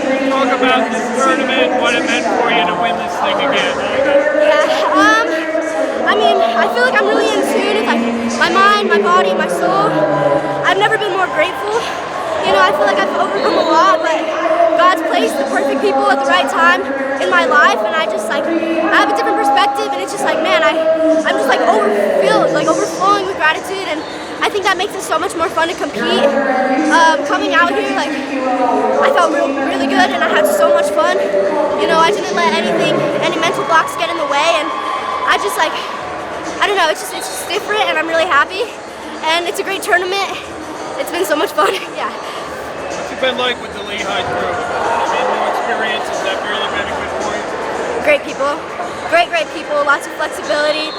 Talk about this tournament, what it meant for you to win this thing again. I mean, I feel like I'm really in tune with like my mind, my body, my soul. I've never been more grateful. You know, I feel like I've overcome a lot, but God's placed the perfect people at the right time in my life, and I have a different perspective, and it's just like, man, I'm just like overflowing with gratitude, and I think that makes it so much more fun to compete. Coming out here, like, I felt really good, and I had so much fun. You know, I didn't let any mental blocks get in the way, and I just like, I don't know, it's just different, and I'm really happy, and it's a great tournament. It's been so much fun. Yeah. What's it been like with the Lehigh crew? I mean, new experiences, that really been a good point? Great people. Great people, lots of flexibility,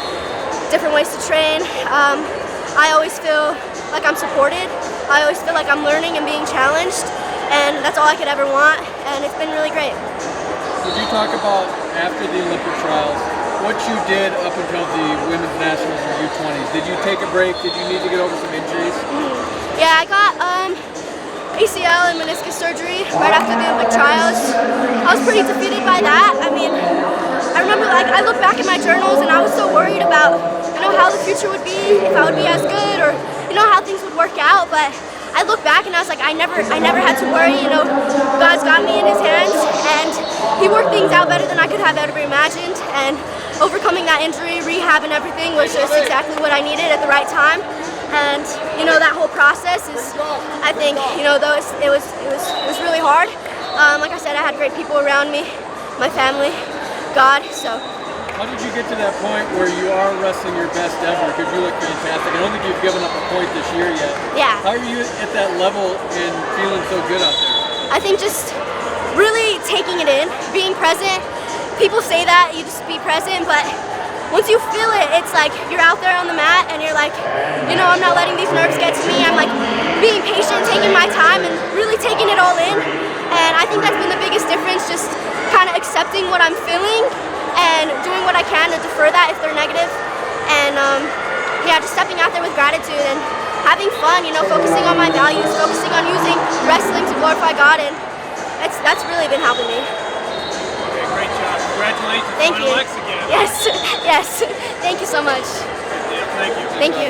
different ways to train. I always feel like I'm supported. I always feel like I'm learning and being challenged, and that's all I could ever want, and it's been really great. Did you talk about, after the Olympic trials, what you did up until the women's nationals or U20s? Did you take a break? Did you need to get over some injuries? Yeah, I got ACL and meniscus surgery right after the Olympic trials. I was pretty defeated by that. I mean, I remember, like, I look back at my journals and I was so worried about, you know, how the future would be, if I would be as good, or, you know, how things would work out. But I look back and I was like, I never had to worry. You know, God's got me in His hands, and He worked things out better than I could have ever imagined. And overcoming that injury, rehab, and everything was just exactly what I needed at the right time. And you know, that whole process is, I think, you know, though it was really hard. Like I said, I had great people around me, my family, God. So. How did you get to that point where you are wrestling your best ever? Because you look fantastic. I don't think you've given up a point this year yet. Yeah. How are you at that level and feeling so good out there? I think just really taking it in, being present. People say that, you just be present, but once you feel it, it's like you're out there on the mat and you're like, you know, I'm not letting these nerves get to me. I'm like being patient, taking my time, and really taking it all in. And I think that's been the biggest difference, just kind of accepting what I'm feeling and doing what I can to defer that if they're negative. And yeah, just stepping out there with gratitude and having fun, you know, focusing on my values, focusing on using wrestling to glorify God, and that's really been helping me. Okay, great job. Congratulations. Thank you. Again. Yes, yes. Thank you so much. Thank you. Thank you.